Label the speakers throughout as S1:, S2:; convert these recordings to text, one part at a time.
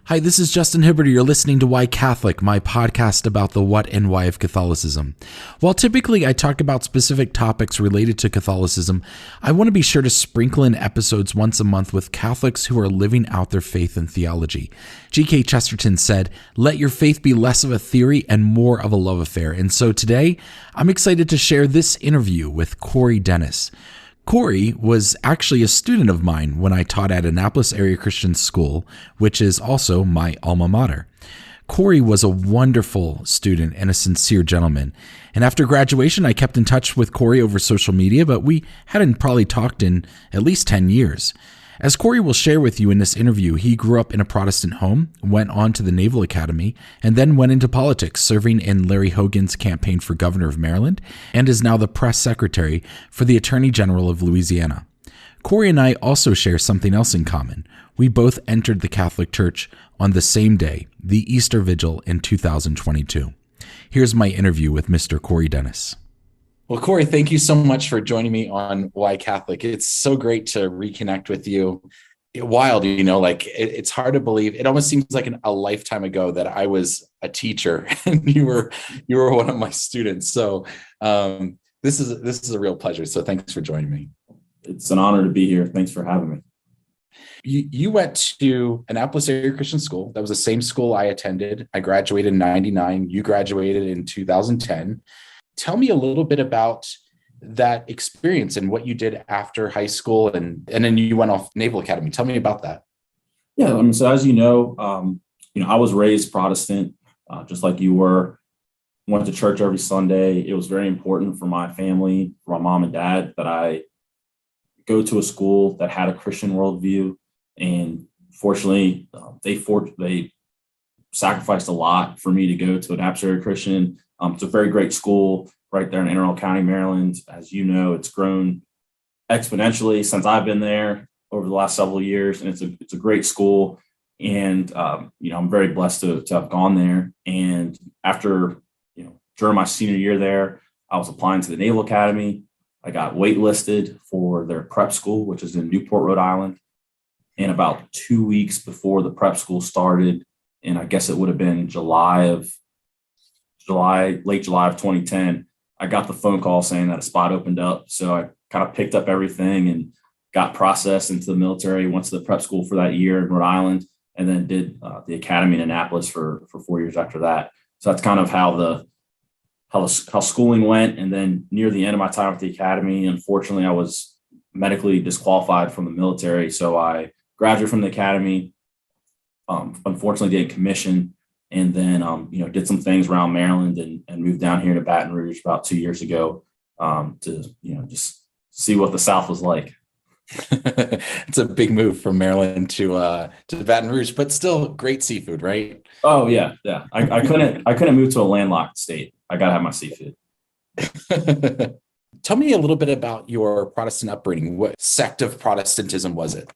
S1: Hi, this is Justin Hibbard. You're listening to Why Catholic, my podcast about the what and why of Catholicism. While typically I talk about specific topics related to Catholicism, I want to be sure to sprinkle in episodes once a month with Catholics who are living out their faith and theology. G.K. Chesterton said, "Let your faith be less of a theory and more of a love affair." And so today, I'm excited to share this interview with Cory Dennis. Cory was actually a student of mine when I taught at Annapolis Area Christian School, which is also my alma mater. Cory was a wonderful student and a sincere gentleman. And after graduation, I kept in touch with Cory over social media, but we hadn't probably talked in at least 10 years. As Cory will share with you in this interview, he grew up in a Protestant home, went on to the Naval Academy, and then went into politics, serving in Larry Hogan's campaign for governor of Maryland, and is now the press secretary for the Attorney General of Louisiana. Cory and I also share something else in common. We both entered the Catholic Church on the same day, the Easter Vigil in 2022. Here's my interview with Mr. Cory Dennis. Well, Cory, thank you so much for joining me on Why Catholic. It's so great to reconnect with you. Wild, it's hard to believe. It almost seems like a lifetime ago that I was a teacher and you were one of my students. So this is a real pleasure. So thanks for joining me.
S2: It's an honor to be here. Thanks for having me.
S1: You went to Annapolis Area Christian School. That was the same school I attended. I graduated in 99. You graduated in 2010. Tell me a little bit about that experience and what you did after high school, and then you went off Naval Academy. Tell me about that.
S2: Yeah, so as you know, I was raised Protestant, just like you were. Went to church every Sunday. It was very important for my family, for my mom and dad, that I go to a school that had a Christian worldview. And fortunately, they sacrificed a lot for me to go to an Annapolis Area Christian. It's a very great school right there in Anne Arundel County, Maryland. As you know, it's grown exponentially since I've been there over the last several years, and it's a great school. And I'm very blessed to have gone there. And after during my senior year there, I was applying to the Naval Academy. I got waitlisted for their prep school, which is in Newport, Rhode Island. And about 2 weeks before the prep school started, and I guess it would have been late July of 2010, I got the phone call saying that a spot opened up. So I kind of picked up everything and got processed into the military, went to the prep school for that year in Rhode Island, and then did the academy in Annapolis for 4 years after that. So that's kind of how schooling went. And then near the end of my time at the academy, unfortunately, I was medically disqualified from the military. So I graduated from the academy, unfortunately didn't commission, and then, did some things around Maryland and moved down here to Baton Rouge about 2 years ago to, just see what the South was like.
S1: It's a big move from Maryland to Baton Rouge, but still great seafood, right?
S2: Oh yeah. Yeah. I couldn't move to a landlocked state. I got to have my seafood.
S1: Tell me a little bit about your Protestant upbringing. What sect of Protestantism was it?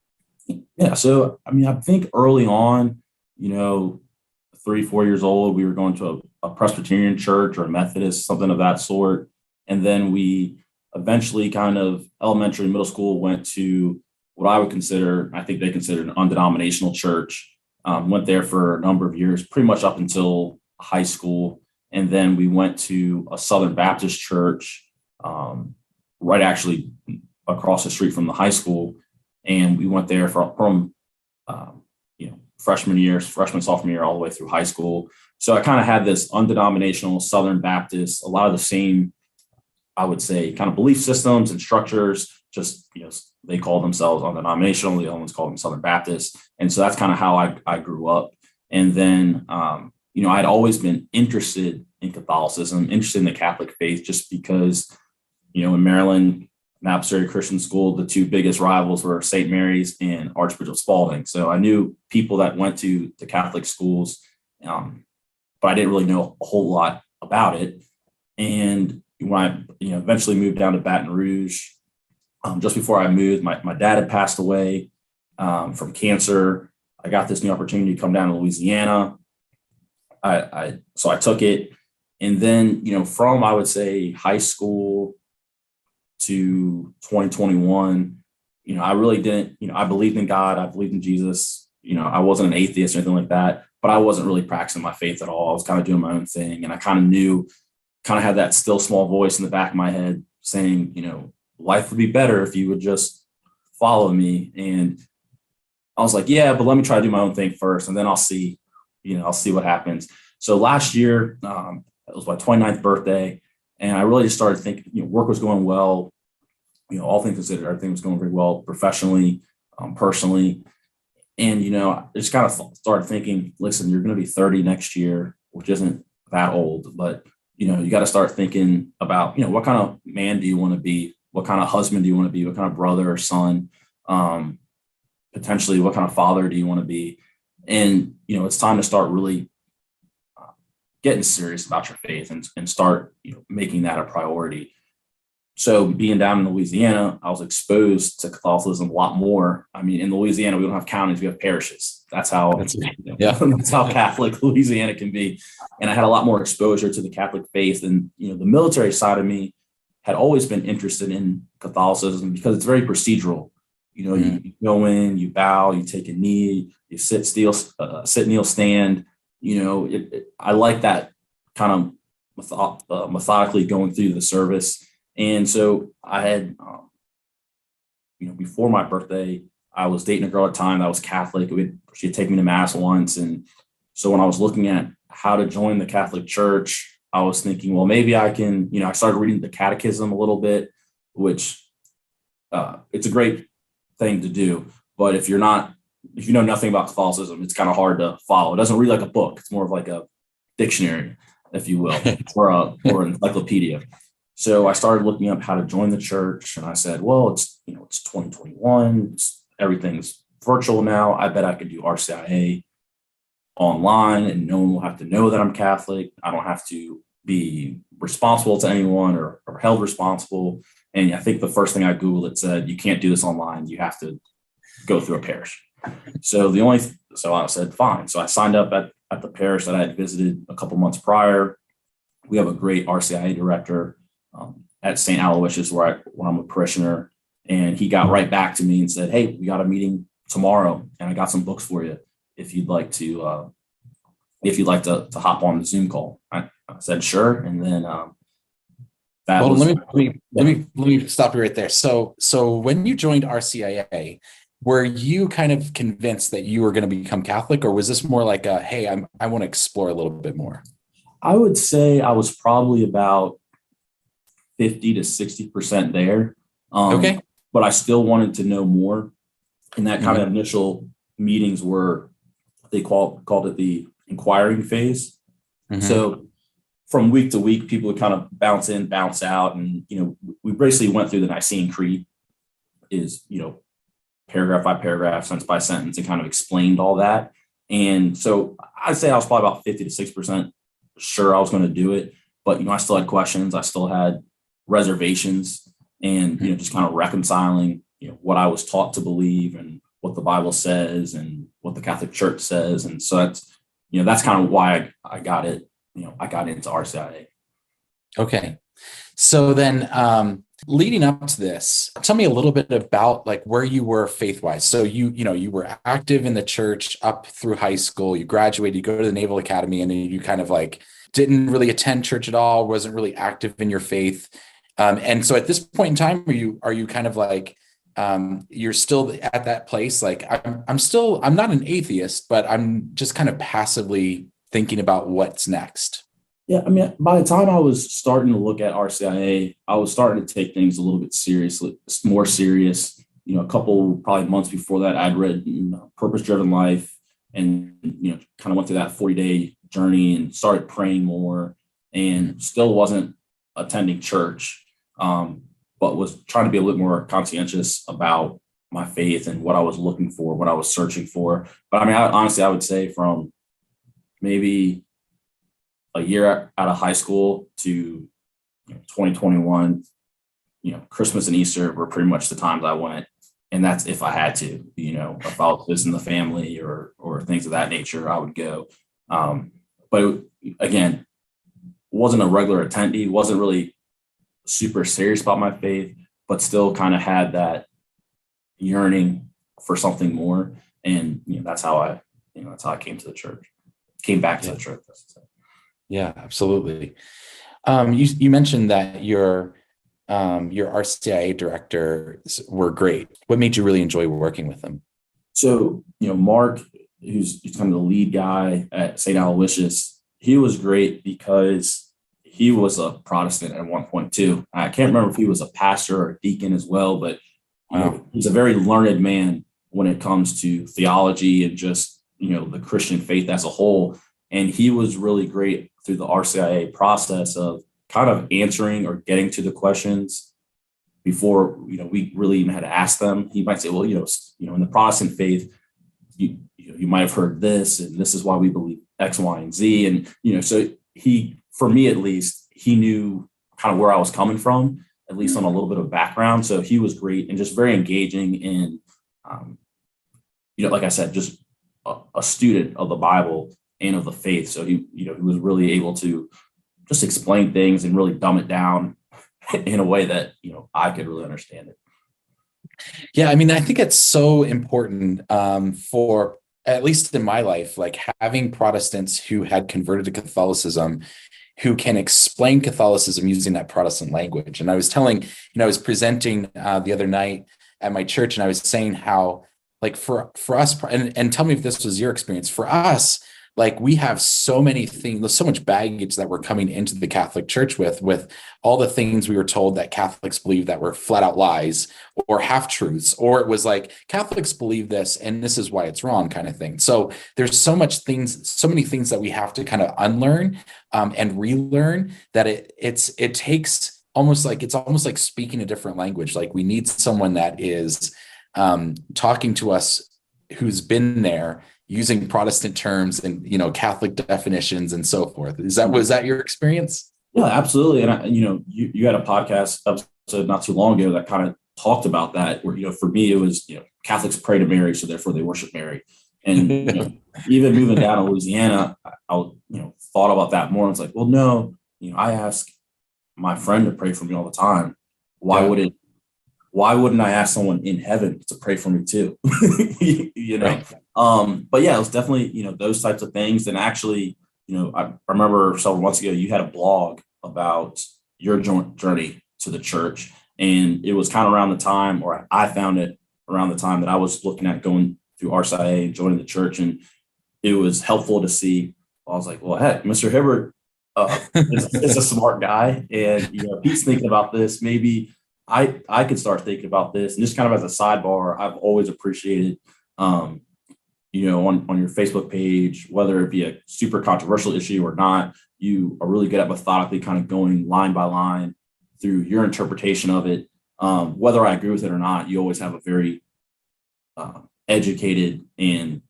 S2: Yeah. So, I think early on, 3-4 years old, we were going to a Presbyterian church or a Methodist, something of that sort. And then we eventually kind of elementary and middle school went to what I would consider, I think they considered an undenominational church. Went there for a number of years, pretty much up until high school. And then we went to a Southern Baptist church, right actually across the street from the high school. And we went there from freshman, sophomore year, all the way through high school. So I kind of had this undenominational Southern Baptist, a lot of the same, I would say, kind of belief systems and structures, just, they call themselves undenominational, the other ones call them Southern Baptist. And so that's kind of how I grew up. And then, I'd always been interested in Catholicism, interested in the Catholic faith, just because, in Maryland, Annapolis Area Christian School, the two biggest rivals were St. Mary's and Archbishop Spalding. So I knew people that went to the Catholic schools, but I didn't really know a whole lot about it. And when I eventually moved down to Baton Rouge, just before I moved, my dad had passed away from cancer. I got this new opportunity to come down to Louisiana. So I took it. And then, from, I would say, high school to 2021, I really didn't, I believed in God. I believed in Jesus, I wasn't an atheist or anything like that, but I wasn't really practicing my faith at all. I was kind of doing my own thing. And I kind of had that still small voice in the back of my head saying, life would be better if you would just follow me. And I was like, yeah, but let me try to do my own thing first, and then I'll see what happens. So last year, it was my 29th birthday, and I really just started thinking, work was going well, all things considered, everything was going very well professionally, personally. And, I just kind of started thinking, listen, you're going to be 30 next year, which isn't that old, but, you got to start thinking about, what kind of man do you want to be? What kind of husband do you want to be? What kind of brother or son? Potentially, what kind of father do you want to be? And, it's time to start really getting serious about your faith and start, making that a priority. So being down in Louisiana, I was exposed to Catholicism a lot more. I mean, in Louisiana, we don't have counties, we have parishes. That's how that's how Catholic Louisiana can be. And I had a lot more exposure to the Catholic faith. And, the military side of me had always been interested in Catholicism because it's very procedural. You go in, you bow, you take a knee, you sit, kneel, stand. I like that kind of methodically going through the service. And so I had, before my birthday, I was dating a girl at the time that was Catholic. She'd take me to mass once. And so when I was looking at how to join the Catholic Church, I was thinking, well, maybe I can, I started reading the Catechism a little bit, which it's a great thing to do. But if you know nothing about Catholicism, it's kind of hard to follow. It doesn't read like a book. It's more of like a dictionary, if you will, or an encyclopedia. So I started looking up how to join the church, and I said, well, it's 2021, everything's virtual now. I bet I could do RCIA online, and no one will have to know that I'm Catholic. I don't have to be responsible to anyone or held responsible. And I think the first thing I Googled, it said, you can't do this online. You have to go through a parish. So I said, fine. So I signed up at the parish that I had visited a couple months prior. We have a great RCIA director at St. Aloysius where I'm a parishioner. And he got right back to me and said, hey, we got a meeting tomorrow and I got some books for you if you'd like to hop on the Zoom call. I said, sure. And then
S3: let me stop you right there. So when you joined RCIA, were you kind of convinced that you were going to become Catholic, or was this more like hey, I want to explore a little bit more?
S2: I would say I was probably about 50 to 60% there.
S3: Okay.
S2: But I still wanted to know more. And that kind of initial meetings were, they called it the inquiring phase. Mm-hmm. So from week to week, people would kind of bounce in, bounce out. And, we basically went through the Nicene Creed is, paragraph by paragraph, sentence by sentence, and kind of explained all that. And so I'd say I was probably about 50 to 6% sure I was going to do it. But, I still had questions. I still had reservations and, just kind of reconciling, what I was taught to believe and what the Bible says and what the Catholic Church says. And so that's kind of why I got it. I got into RCIA.
S3: Okay. So then, leading up to this, tell me a little bit about like where you were faith-wise. So you were active in the church up through high school, you graduated, you go to the Naval Academy, and then you kind of like didn't really attend church at all, wasn't really active in your faith. And so at this point in time, are you kind of like, you're still at that place? Like I'm not an atheist, but I'm just kind of passively thinking about what's next.
S2: Yeah, I mean, by the time I was starting to look at RCIA, I was starting to take things a little bit more serious. A couple probably months before that, I'd read Purpose Driven Life and, kind of went through that 40-day journey and started praying more and still wasn't attending church, but was trying to be a little more conscientious about my faith and what I was looking for, what I was searching for. But I mean, honestly, I would say from maybe a year out of high school to 2021, Christmas and Easter were pretty much the times I went. And that's if I had to, if I was visiting the family or things of that nature, I would go. But again, wasn't a regular attendee, wasn't really super serious about my faith, but still kind of had that yearning for something more. And, that's how I came to the church, came back to the church.
S3: Yeah, absolutely. You mentioned that your RCIA directors were great. What made you really enjoy working with them?
S2: So, Mark, who's kind of the lead guy at St. Aloysius, he was great because he was a Protestant at one point too. I can't remember if he was a pastor or a deacon as well, but he's a very learned man when it comes to theology and just, the Christian faith as a whole. And he was really great through the RCIA process of kind of answering or getting to the questions before, we really even had to ask them. He might say, well, in the Protestant faith, you might have heard this, and this is why we believe X, Y, and Z. And, so he, for me at least, he knew kind of where I was coming from, at least on a little bit of background. So he was great and just very engaging and, like I said, just a student of the Bible and of the faith. So he was really able to just explain things and really dumb it down in a way that, I could really understand it.
S3: Yeah. I mean, I think it's so important for, at least in my life, like having Protestants who had converted to Catholicism, who can explain Catholicism using that Protestant language. And I was I was presenting the other night at my church, and I was saying how, like, for us, and tell me if this was your experience, for us, like, we have so many things, there's so much baggage that we're coming into the Catholic Church with all the things we were told that Catholics believe that were flat out lies or half truths, or it was like Catholics believe this and this is why it's wrong kind of thing. So there's so many things that we have to kind of unlearn and relearn that it takes almost like speaking a different language. Like, we need someone that is talking to us who's been there, using Protestant terms and, Catholic definitions and so forth. Was that your experience?
S2: Yeah, absolutely. And you had a podcast episode not too long ago that kind of talked about that, where, for me, it was, Catholics pray to Mary, so therefore they worship Mary. And, even moving down to Louisiana, I thought about that more. I was like, well, no, I ask my friend to pray for me all the time. Why wouldn't I ask someone in heaven to pray for me too? Right. But yeah, it was definitely, those types of things. And actually, I remember several months ago, you had a blog about your journey to the church. And it was kind of around the time, or I found it around the time that I was looking at going through RCIA and joining the church. And it was helpful to see. I was like, well, heck, Mr. Hibbard is a smart guy. And, he's thinking about this. Maybe I could start thinking about this. And just kind of as a sidebar, I've always appreciated, on your Facebook page, whether it be a super controversial issue or not, you are really good at methodically kind of going line by line through your interpretation of it. Whether I agree with it or not, you always have a very educated and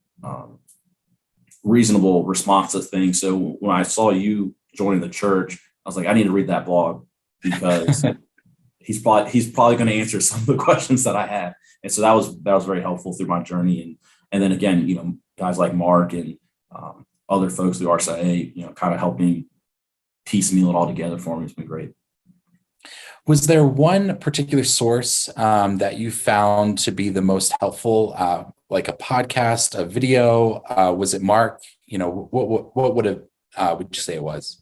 S2: reasonable response to things. So when I saw you joining the church, I was like, I need to read that blog because he's probably going to answer some of the questions that I had. And so that was very helpful through my journey. And then again, guys like Mark and other folks through RCIA, kind of helping piecemeal it all together for me. It's been great.
S3: Was there one particular source that you found to be the most helpful, like a podcast, a video? Was it Mark? What would you say it was?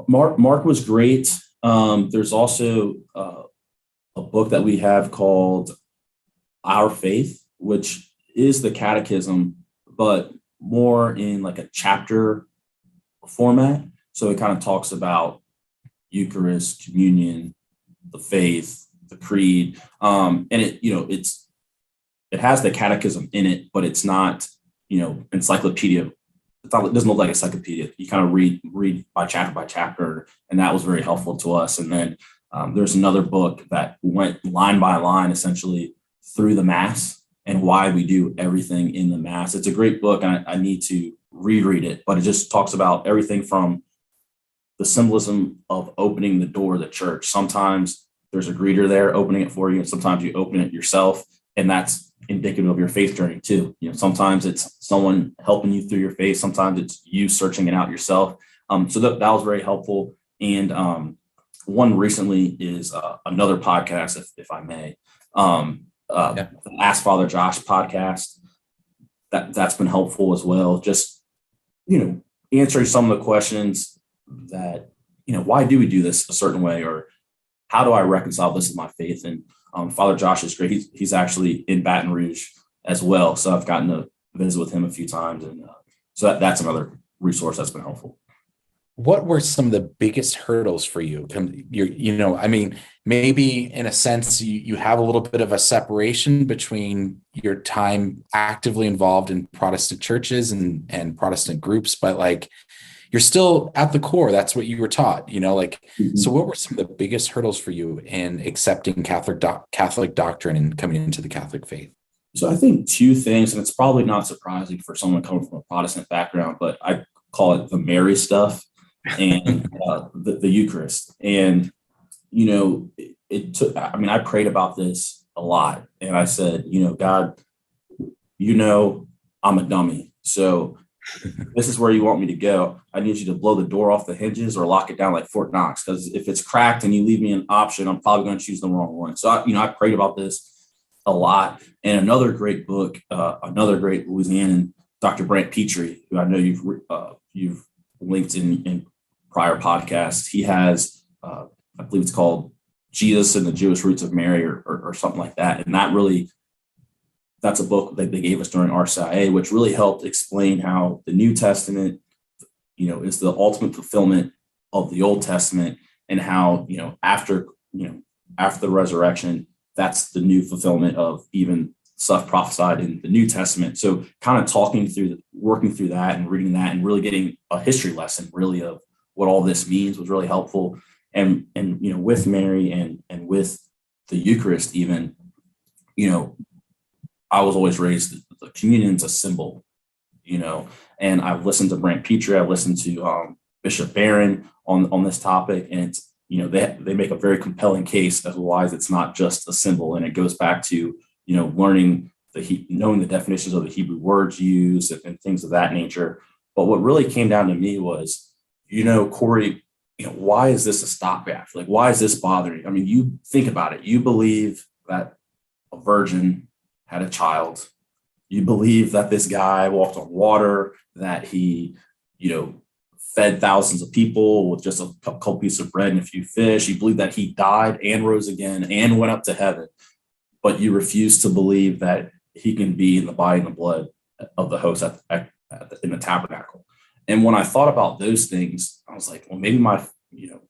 S2: Mark was great. There's also a book that we have called Our Faith, which is the catechism, but more in like a chapter format. So it kind of talks about Eucharist, communion, the faith, the creed, and it has the catechism in it, but it's not encyclopedia. It doesn't look like an encyclopedia. You kind of read by chapter, and that was very helpful to us. And then there's another book that went line by line, essentially through the Mass and why we do everything in the Mass. It's a great book, and I need to reread it, but it just talks about everything from the symbolism of opening the door of the church. Sometimes there's a greeter there opening it for you, and sometimes you open it yourself, and that's indicative of your faith journey too. Sometimes it's someone helping you through your faith. Sometimes it's you searching it out yourself. So that was very helpful. And one recently is another podcast, if I may, the Ask Father Josh podcast. that's been helpful as well. Just, answering some of the questions that, why do we do this a certain way, or how do I reconcile this with my faith? And Father Josh is great. He's actually in Baton Rouge as well. So I've gotten to visit with him a few times. And so that's another resource that's been helpful.
S3: What were some of the biggest hurdles for you? Maybe in a sense, you have a little bit of a separation between your time actively involved in Protestant churches and Protestant groups, but like you're still at the core. That's what you were taught,
S2: Mm-hmm.
S3: So what were some of the biggest hurdles for you in accepting Catholic doctrine and coming into the Catholic faith?
S2: So I think two things, and it's probably not surprising for someone coming from a Protestant background, but I call it the Mary stuff and the Eucharist. And, it took, I prayed about this a lot, and I said, God, I'm a dummy. So this is where you want me to go. I need you to blow the door off the hinges or lock it down like Fort Knox. Because if it's cracked and you leave me an option, I'm probably going to choose the wrong one. So I prayed about this a lot. And another great book, another great Louisianan, Dr. Brant Petrie, who I know you've linked in prior podcasts. He has, I believe it's called Jesus and the Jewish Roots of Mary or something like that. And that's a book that they gave us during RCIA, which really helped explain how the New Testament, is the ultimate fulfillment of the Old Testament, and how, after the resurrection, that's the new fulfillment of even stuff prophesied in the New Testament. So kind of working through that and reading that and really getting a history lesson really of what all this means was really helpful. And with Mary and with the Eucharist even, I was always raised, the communion's a symbol, and I've listened to Brant Petrie, I've listened to Bishop Barron on this topic, and it's, they make a very compelling case as to why it's not just a symbol. And it goes back to, knowing the definitions of the Hebrew words used and things of that nature. But what really came down to me was, Cory, why is this a stopgap? Like, why is this bothering you? I mean, you think about it. You believe that a virgin had a child. You believe that this guy walked on water, that he, fed thousands of people with just a couple pieces of bread and a few fish. You believe that he died and rose again and went up to heaven, but you refuse to believe that he can be in the body and the blood of the host in the tabernacle. And when I thought about those things, I was like, well, maybe you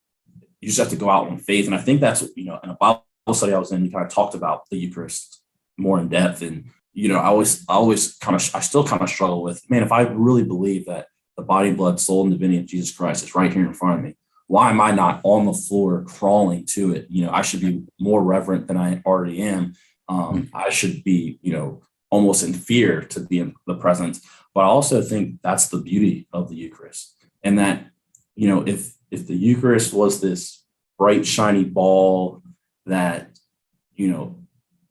S2: just have to go out on faith. And I think that's, in a Bible study I was in, you kind of talked about the Eucharist more in depth. And, I still kind of struggle with, man, if I really believe that the body, blood, soul, and divinity of Jesus Christ is right here in front of me, why am I not on the floor crawling to it? I should be more reverent than I already am. I should be, almost in fear to be in the presence. But I also think that's the beauty of the Eucharist. And that, if the Eucharist was this bright, shiny ball that,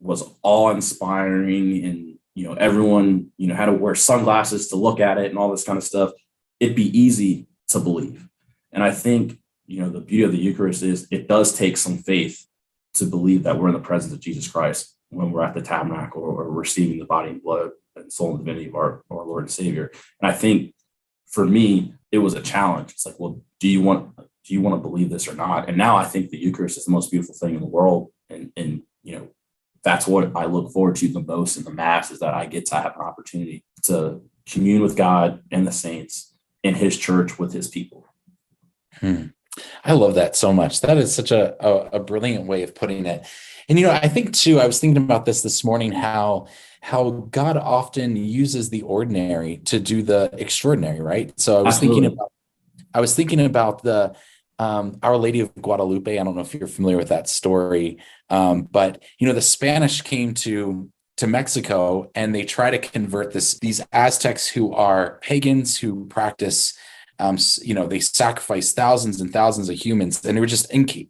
S2: was awe-inspiring and, everyone, had to wear sunglasses to look at it and all this kind of stuff, it'd be easy to believe. And I think, the beauty of the Eucharist is it does take some faith to believe that we're in the presence of Jesus Christ when we're at the tabernacle or receiving the body and blood and soul and divinity of our Lord and Savior. And I think for me, it was a challenge. It's like, well, do you want to believe this or not? And now I think the Eucharist is the most beautiful thing in the world. And that's what I look forward to the most in the Mass, is that I get to have an opportunity to commune with God and the saints in his church with his people.
S3: I love that so much. That is such a brilliant way of putting it. And, I think too, I was thinking about this morning, how God often uses the ordinary to do the extraordinary, right? So I was thinking about the Our Lady of Guadalupe. I don't know if you're familiar with that story, but the Spanish came to Mexico and they try to convert these Aztecs who are pagans who practice. They sacrifice thousands and thousands of humans, and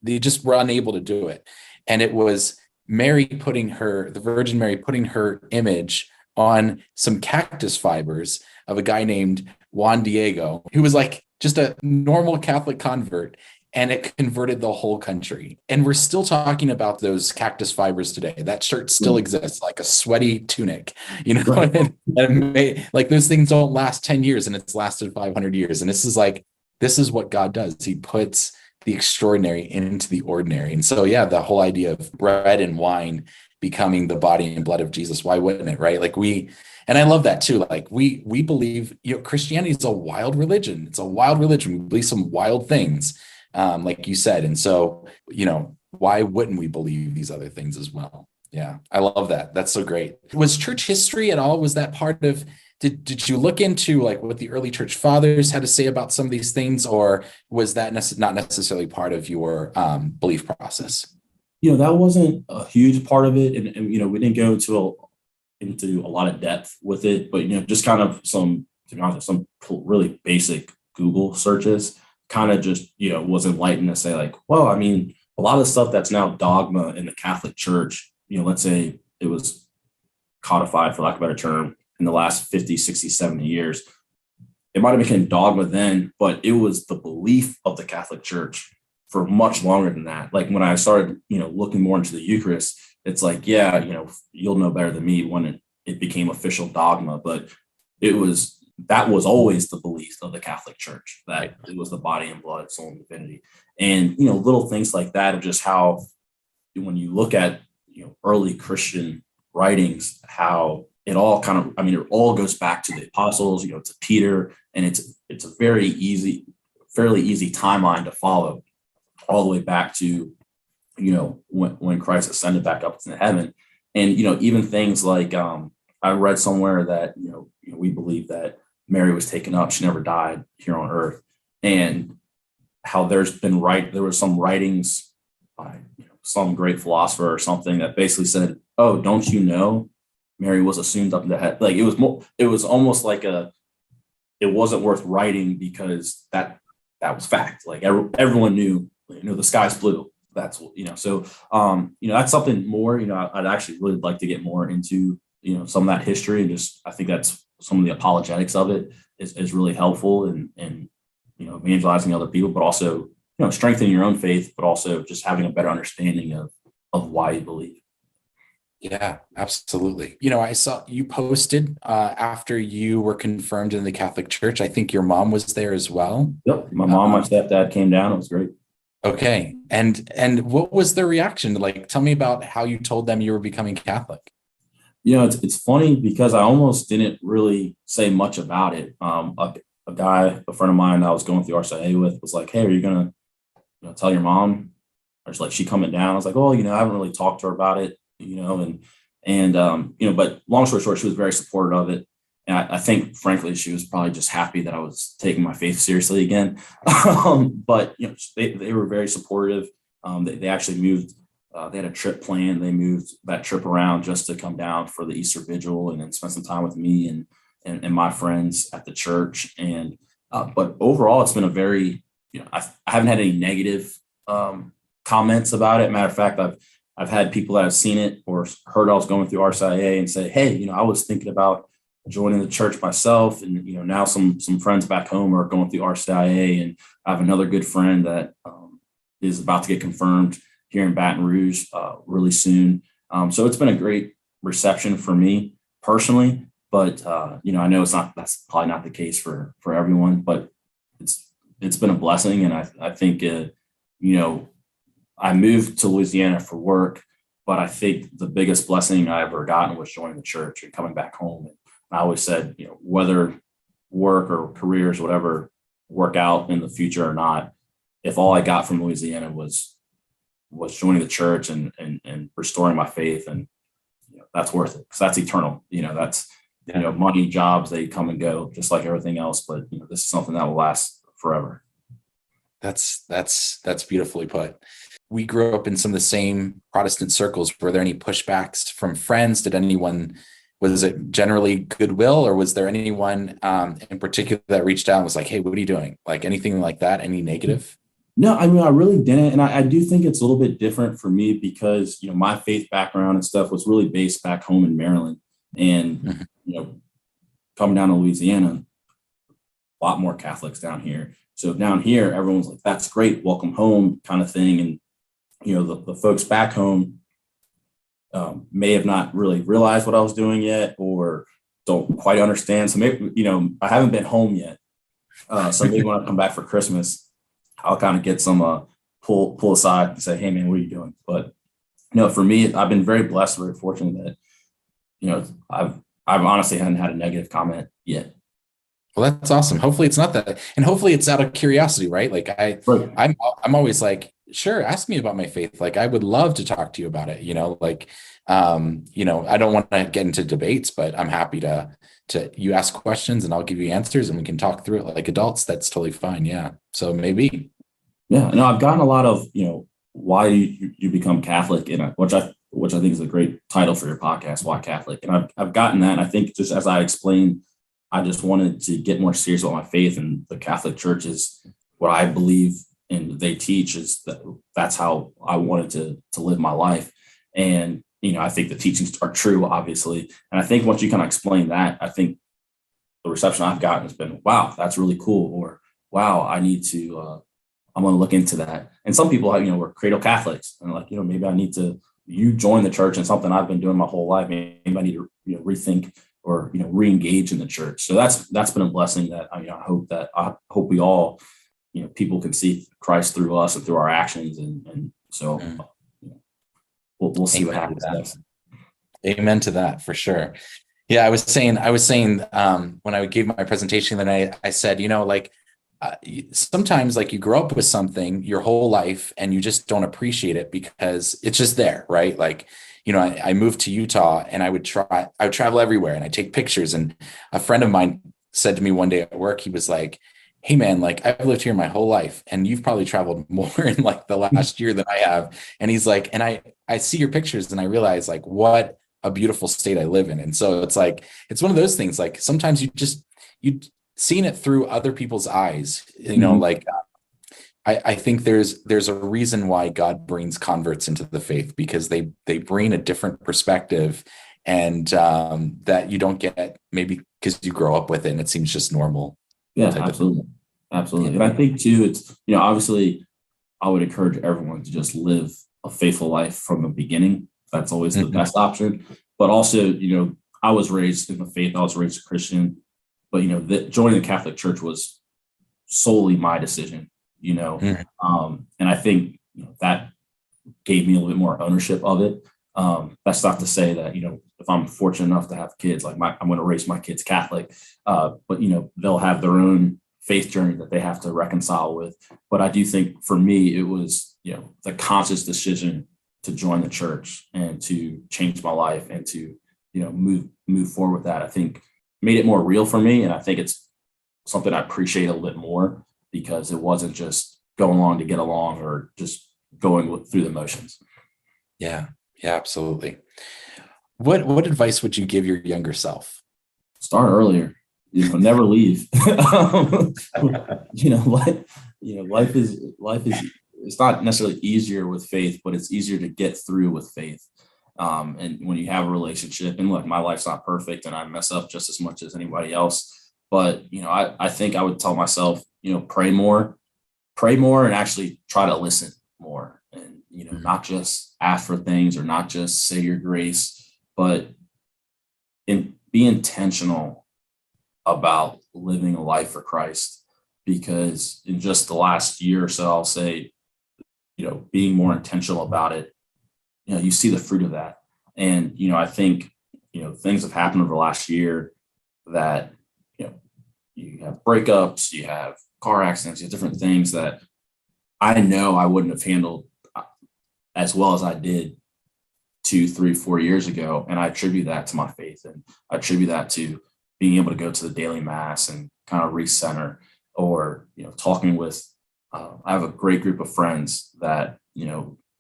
S3: they just were unable to do it. And it was the Virgin Mary putting her image on some cactus fibers of a guy named Juan Diego, who was like just a normal Catholic convert. and it converted the whole country. And we're still talking about those cactus fibers today. That shirt still exists, like a sweaty tunic, you know,
S2: Right.
S3: and it like those things don't last 10 years and it's lasted 500 years. And this is what God does. He puts the extraordinary into the ordinary. And so, yeah, the whole idea of bread and wine becoming the body and blood of Jesus, why wouldn't it? Right. And I love that too. Like we believe, Christianity is a wild religion. It's a wild religion. We believe some wild things, like you said. And so, why wouldn't we believe these other things as well? Yeah, I love that. That's so great. Was church history at all? Was that part of, did you look into like what the early church fathers had to say about some of these things, or was that not necessarily part of your belief process?
S2: That wasn't a huge part of it. And we didn't go into a lot of depth with it, but, just kind of some really basic Google searches kind of just, was enlightened to say like, well, I mean, a lot of the stuff that's now dogma in the Catholic Church, let's say it was codified, for lack of a better term, in the last 50, 60, 70 years. It might have become dogma then, but it was the belief of the Catholic Church for much longer than that. Like when I started, looking more into the Eucharist, it's like, yeah, you'll know better than me when it became official dogma, but that was always the belief of the Catholic Church, that it was the body and blood, soul and divinity. And, little things like that of just how, when you look at, early Christian writings, how it all it all goes back to the apostles, to Peter, and it's a fairly easy timeline to follow all the way back to, when Christ ascended back up into heaven. And, even things like, I read somewhere that, we believe that Mary was taken up. She never died here on earth. And how there were some writings by some great philosopher or something that basically said, oh, don't you know Mary was assumed up into heaven? Like it was almost like it wasn't worth writing because that was fact. Like everyone knew, the sky's blue. That's so that's something more, I'd actually really like to get more into, some of that history, and just, I think that's some of the apologetics of it is really helpful and evangelizing other people, but also, strengthening your own faith, but also just having a better understanding of why you believe.
S3: Yeah, absolutely. I saw you posted after you were confirmed in the Catholic Church. I think your mom was there as well.
S2: Yep. My mom, my stepdad came down. It was great.
S3: Okay. And what was their reaction? Like, tell me about how you told them you were becoming Catholic.
S2: It's funny because I almost didn't really say much about it. A friend of mine that I was going through RCIA with was like, hey, are you going to tell your mom? Or is like, she coming down? I was like, oh, I haven't really talked to her about it, but long story short, she was very supportive of it. And I think, frankly, she was probably just happy that I was taking my faith seriously again. But they were very supportive. They actually moved. They had a trip planned. They moved that trip around just to come down for the Easter Vigil and then spend some time with me and my friends at the church. And but overall, it's been a very, I haven't had any negative comments about it. Matter of fact, I've had people that have seen it or heard I was going through RCIA and say, hey, I was thinking about joining the church myself. And, now some friends back home are going through RCIA, and I have another good friend that is about to get confirmed here in Baton Rouge really soon. So it's been a great reception for me personally, but I know that's probably not the case for everyone, but it's been a blessing. And I think, I moved to Louisiana for work, but I think the biggest blessing I ever gotten was joining the church and coming back home. And I always said, whether work or careers, whatever, work out in the future or not, if all I got from Louisiana was joining the church and restoring my faith, and that's worth it, because that's eternal. That's money, jobs, they come and go just like everything else, but this is something that will last forever.
S3: That's beautifully put. We grew up in some of the same Protestant circles. Were there any pushbacks from friends? Was it generally goodwill, or was there anyone in particular that reached out and was like, hey, what are you doing? Like anything like that? Any negative?
S2: No, I really didn't. And I do think it's a little bit different for me because, my faith background and stuff was really based back home in Maryland, and, coming down to Louisiana, a lot more Catholics down here. So down here, everyone's like, that's great, welcome home kind of thing. And, the folks back home may have not really realized what I was doing yet, or don't quite understand. So maybe, I haven't been home yet. So maybe when I come back for Christmas, I'll kind of get some pull aside and say, hey man, what are you doing? But for me, I've been very blessed, very fortunate that, I've honestly hadn't had a negative comment yet.
S3: Well, that's awesome. Hopefully it's not that. And hopefully it's out of curiosity, right? Like I'm always like, sure, ask me about my faith. Like I would love to talk to you about it, I don't want to get into debates, but I'm happy to you ask questions and I'll give you answers and we can talk through it like adults. That's totally fine. Yeah. So maybe.
S2: Yeah. No, I've gotten a lot of, why you become Catholic, and which I think is a great title for your podcast, Why Catholic. And I've gotten that. And I think just as I explained, I just wanted to get more serious about my faith, and the Catholic Church is what I believe and they teach is that's how I wanted to live my life. And, I think the teachings are true, obviously. And I think once you kind of explain that, I think the reception I've gotten has been, wow, that's really cool. Or, wow, I'm going to look into that. And some people have, we're cradle Catholics and like, maybe I need to, you join the church and something I've been doing my whole life. Maybe I need to rethink or, re-engage in the church. So that's been a blessing that I hope we all, people can see Christ through us and through our actions. And so we'll see what happens next.
S3: Amen to that, for sure. Yeah. I was saying when I gave my presentation the night, I said, sometimes like you grow up with something your whole life and you just don't appreciate it because it's just there, right? Like, I moved to Utah and I would travel everywhere and I take pictures. And a friend of mine said to me one day at work, he was like, hey man, like I've lived here my whole life and you've probably traveled more in like the last year than I have. And he's like, and I see your pictures and I realize like what a beautiful state I live in. And so it's like, it's one of those things, like sometimes you seen it through other people's eyes, like I think there's a reason why God brings converts into the faith, because they bring a different perspective and that you don't get maybe because you grow up with it and it seems just normal.
S2: Yeah, absolutely. Absolutely. And I think too, it's, obviously I would encourage everyone to just live a faithful life from the beginning. That's always the best option. But also, I was raised in the faith. I was raised a Christian, but, joining the Catholic Church was solely my decision, and I think, that gave me a little bit more ownership of it. That's not to say that, if I'm fortunate enough to have kids, like I'm going to raise my kids Catholic, but, they'll have their own faith journey that they have to reconcile with. But I do think for me, it was, the conscious decision to join the church and to change my life and to, move forward with that. I think made it more real for me. And I think it's something I appreciate a little bit more because it wasn't just going along to get along or just going through the motions.
S3: Yeah. Yeah, absolutely. What advice would you give your younger self?
S2: Start earlier. Never leave. Life is it's not necessarily easier with faith, but it's easier to get through with faith. And when you have a relationship, and look, my life's not perfect and I mess up just as much as anybody else. But, I think I would tell myself, pray more and actually try to listen more and, not just ask for things or not just say your grace, but be intentional about living a life for Christ. Because in just the last year or so, I'll say, being more intentional about it, you see the fruit of that. And, I think, things have happened over the last year that, you have breakups, you have car accidents, you have different things that I know I wouldn't have handled as well as I did 2, 3, 4 years ago. And I attribute that to my faith. And I attribute that to being able to go to the daily mass and kind of recenter or, talking with, I have a great group of friends that,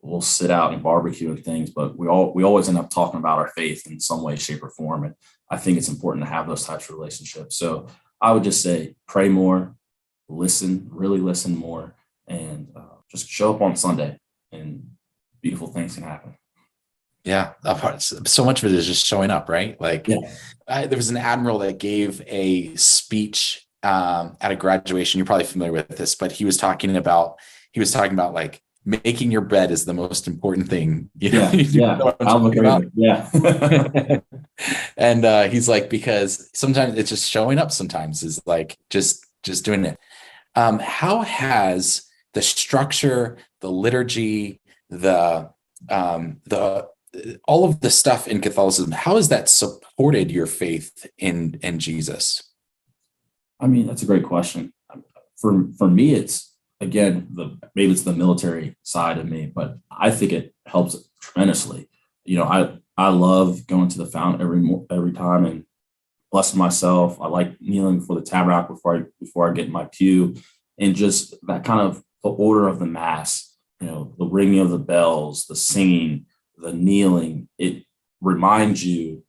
S2: we'll sit out and barbecue and things, but we always end up talking about our faith in some way, shape, or form. And I think it's important to have those types of relationships. So I would just say, pray more, really listen more, and just show up on Sunday and beautiful things can happen.
S3: Yeah. So much of it is just showing up, right? Like there was an admiral that gave a speech at a graduation. You're probably familiar with this, but he was talking about like making your bed is the most important thing. You know,
S2: Yeah.
S3: know what I'm talking about?
S2: Yeah.
S3: And he's like, because sometimes it's just showing up. Sometimes is like just doing it. How has the structure, the liturgy, the all of the stuff in Catholicism, how has that supported your faith in Jesus?
S2: I mean, that's a great question. For me, it's again maybe it's the military side of me, but I think it helps tremendously. You know, I love going to the fount every time and blessing myself. I like kneeling before the tabernacle before I get in my pew, and just that kind of the order of the mass. You know, the ringing of the bells, the singing, the kneeling. It reminds you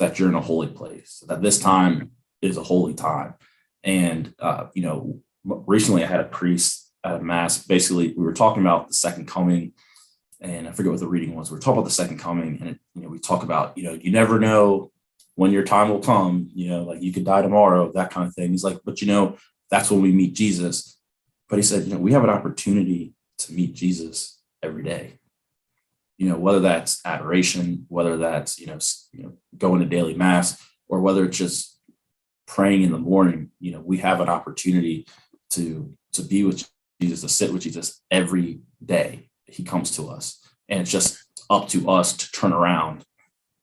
S2: that you're in a holy place. That this time is a holy time. And you know, recently I had a priest at a mass. Basically, we were talking about the second coming, and I forget what the reading was. We were talking about the second coming, and you know, we talk about, you know, you never know when your time will come. You know, like you could die tomorrow, that kind of thing. He's like, but you know, that's when we meet Jesus. But he said, you know, we have an opportunity to meet Jesus every day. You know, whether that's adoration, whether that's you know going to daily mass, or whether it's just praying in the morning. You know, we have an opportunity to be with Jesus, to sit with Jesus every day. He comes to us, and it's just up to us to turn around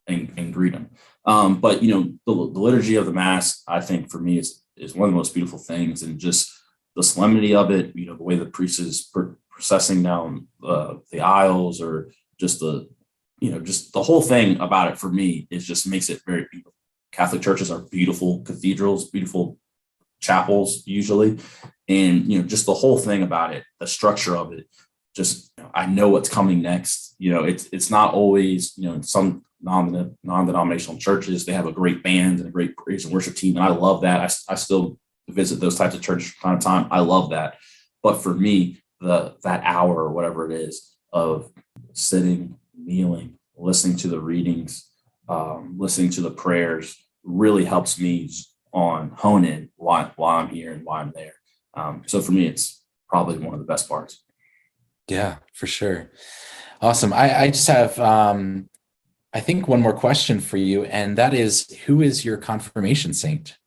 S2: and greet him. But you know, the liturgy of the mass, I think for me is one of the most beautiful things, and just the solemnity of it. You know, the way the priest is processing down the aisles, or just the whole thing about it. For me, it just makes it very beautiful. Catholic churches are beautiful cathedrals, beautiful chapels usually, and you know, just the whole thing about it, the structure of it. Just, you know, I know what's coming next. You know, it's not always, you know, in some non-denominational churches, they have a great band and a great praise and worship team, and I love that. I still visit those types of churches from time to time. I love that. But for me, that hour or whatever it is of sitting, kneeling, listening to the readings, listening to the prayers really helps me hone in why I'm here and why I'm there. So for me, it's probably one of the best parts.
S3: Yeah, for sure. Awesome. I just have, I think, one more question for you, and that is, who is your confirmation saint?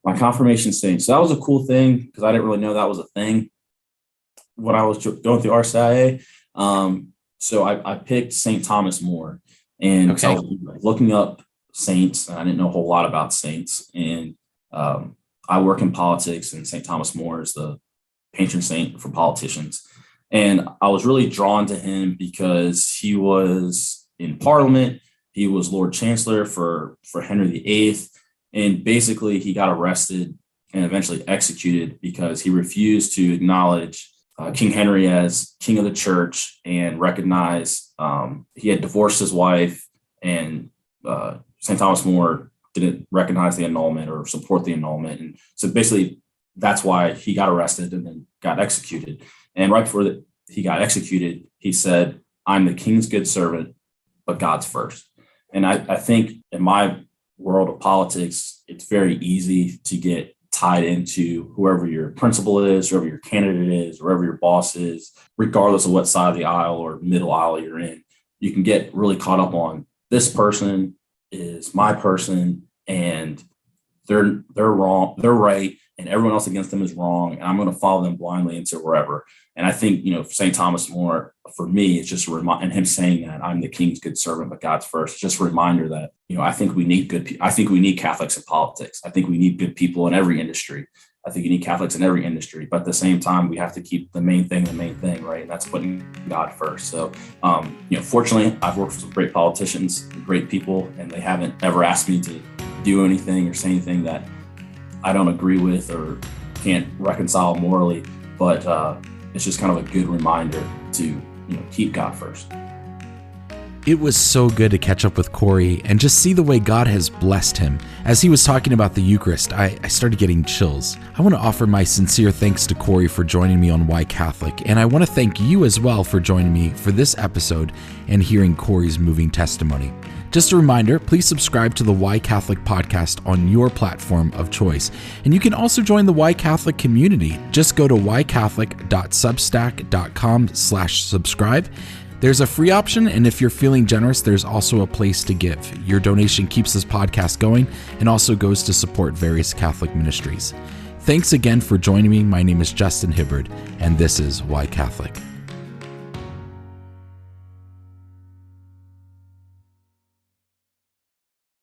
S2: My confirmation saint. So that was a cool thing because I didn't really know that was a thing when I was going through RCIA. So I picked St. Thomas More, and so I was looking up saints, and I didn't know a whole lot about saints. And I work in politics, and St. Thomas More is the patron saint for politicians. And I was really drawn to him because he was in Parliament. He was Lord Chancellor for Henry VIII. And basically, he got arrested and eventually executed because he refused to acknowledge King Henry as king of the church and recognize he had divorced his wife, and St. Thomas More didn't recognize the annulment or support the annulment. And so basically, that's why he got arrested and then got executed. And right before he got executed, he said, "I'm the king's good servant, but God's first." And I think in my world of politics, it's very easy to get tied into whoever your principal is, whoever your candidate is, wherever your boss is, regardless of what side of the aisle or middle aisle you're in. You can get really caught up on this person is my person, and they're wrong, they're right, and everyone else against them is wrong, and I'm going to follow them blindly into wherever. And I think, you know, St. Thomas More, for me, it's just a reminder, and him saying that I'm the king's good servant, but God's first, it's just a reminder that, you know, I think we need good people. I think we need Catholics in politics. I think we need good people in every industry. I think you need Catholics in every industry, but at the same time, we have to keep the main thing, right? And that's putting God first. So, you know, fortunately, I've worked with some great politicians, great people, and they haven't ever asked me to do anything or say anything that I don't agree with or can't reconcile morally. But it's just kind of a good reminder to, you know, keep God first.
S1: It was so good to catch up with Cory and just see the way God has blessed him. As he was talking about the Eucharist, I started getting chills. I want to offer my sincere thanks to Cory for joining me on Why Catholic, and I want to thank you as well for joining me for this episode and hearing Cory's moving testimony. Just a reminder, please subscribe to the Why Catholic podcast on your platform of choice. And you can also join the Why Catholic community. Just go to whycatholic.substack.com/subscribe. There's a free option, and if you're feeling generous, there's also a place to give. Your donation keeps this podcast going and also goes to support various Catholic ministries. Thanks again for joining me. My name is Justin Hibbard, and this is Why Catholic.